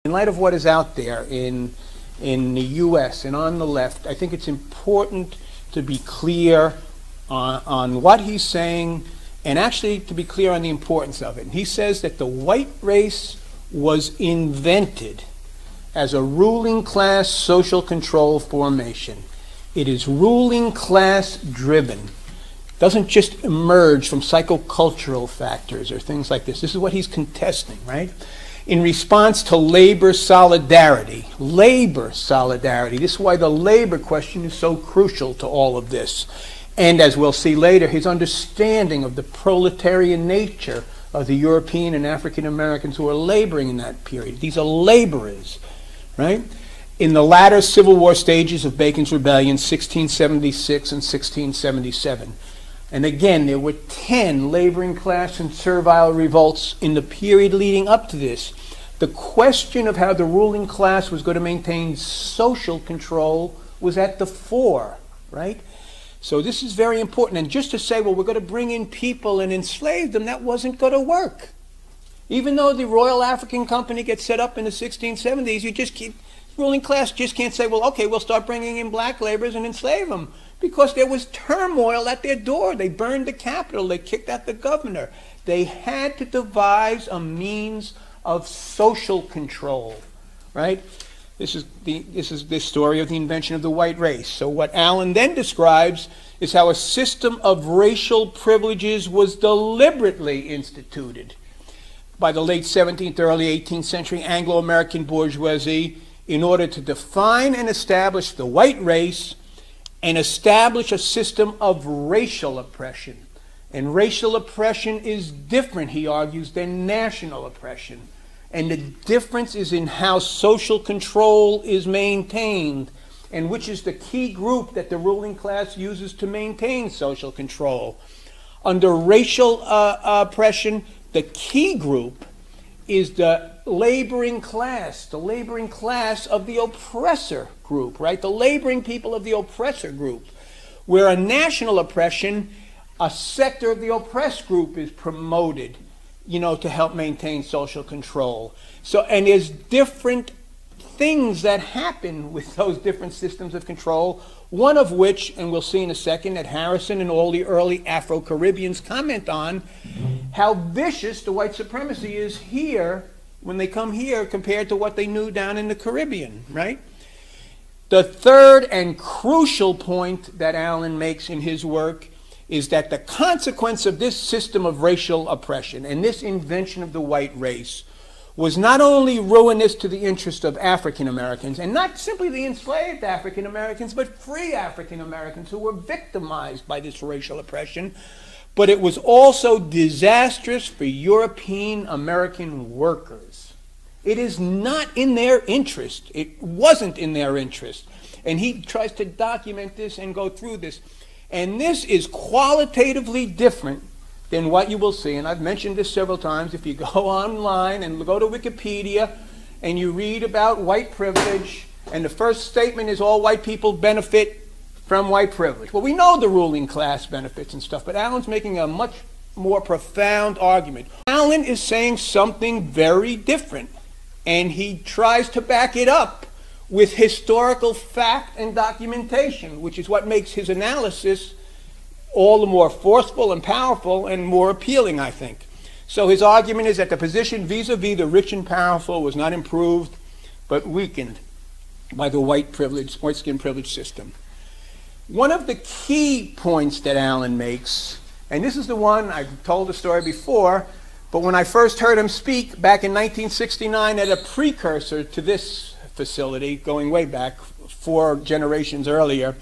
In light of what is out there in the U.S. and on the left, I think it's important to be clear on what he's saying, and actually to be clear on the importance of it. He says that the white race was invented as a ruling class social control formation. It is ruling class driven. It doesn't just emerge from psychocultural factors or things like this. This is what he's contesting, right? In response to labor solidarity. Labor solidarity. This is why the labor question is so crucial to all of this. And as we'll see later, his understanding of the proletarian nature of the European and African Americans who are laboring in that period. These are laborers, right? In the latter Civil War stages of Bacon's Rebellion, 1676 and 1677. And again, there were 10 laboring class and servile revolts in the period leading up to this. The question of how the ruling class was going to maintain social control was at the fore, right? So this is very important. And just to say, well, we're going to bring in people and enslave them, that wasn't going to work. Even though the Royal African Company gets set up in the 1670s, you just keep, ruling class just can't say, well, okay, we'll start bringing in black laborers and enslave them. Because there was turmoil at their door. They burned the Capitol. They kicked out the governor. They had to devise a means of social control, right? This is the story of the invention of the white race. So what Allen then describes is how a system of racial privileges was deliberately instituted by the late 17th, early 18th century Anglo-American bourgeoisie in order to define and establish the white race and establish a system of racial oppression. And racial oppression is different, he argues, than national oppression. And the difference is in how social control is maintained, and which is the key group that the ruling class uses to maintain social control. Under racial oppression, the key group is the laboring class of the oppressor group, right? The laboring people of the oppressor group. Where a national oppression, a sector of the oppressed group is promoted, you know, to help maintain social control. So, and there's different things that happen with those different systems of control, one of which, and we'll see in a second, that Harrison and all the early Afro-Caribbeans comment on, how vicious the white supremacy is here, when they come here, compared to what they knew down in the Caribbean, right? The third and crucial point that Allen makes in his work is that the consequence of this system of racial oppression and this invention of the white race was not only ruinous to the interest of African Americans, and not simply the enslaved African Americans, but free African Americans who were victimized by this racial oppression, but it was also disastrous for European American workers. It is not in their interest. It wasn't in their interest. And he tries to document this and go through this. And this is qualitatively different than what you will see. And I've mentioned this several times. If you go online and go to Wikipedia and you read about white privilege, and the first statement is all white people benefit from white privilege. Well, we know the ruling class benefits and stuff, but Allen's making a much more profound argument. Allen is saying something very different, and he tries to back it up with historical fact and documentation, which is what makes his analysis all the more forceful and powerful and more appealing, I think. So his argument is that the position vis-a-vis the rich and powerful was not improved, but weakened by the white skin privilege system. One of the key points that Allen makes, and this is the one, I've told the story before, but when I first heard him speak back in 1969 at a precursor to this facility, going way back 4 generations earlier,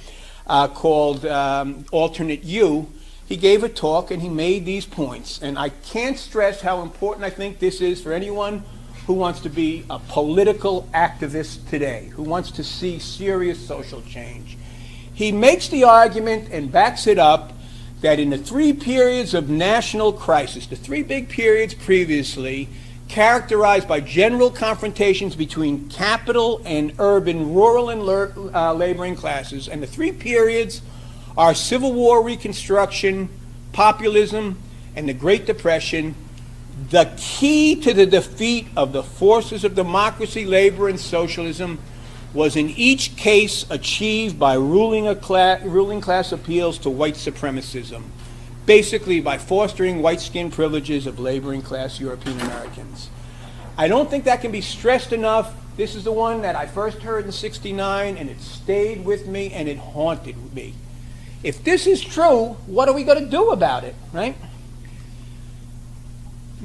called Alternate U, he gave a talk and he made these points. And I can't stress how important I think this is for anyone who wants to be a political activist today, who wants to see serious social change. He makes the argument and backs it up that in the 3 periods of national crisis, the 3 big periods previously, characterized by general confrontations between capital and urban, rural and laboring classes, and the 3 periods are Civil War Reconstruction, populism, and the Great Depression. The key to the defeat of the forces of democracy, labor, and socialism was in each case achieved by ruling class appeals to white supremacism, basically by fostering white skin privileges of laboring class European Americans. I don't think that can be stressed enough. This is the one that I first heard in '69, and it stayed with me and it haunted me. If this is true, what are we going to do about it, right?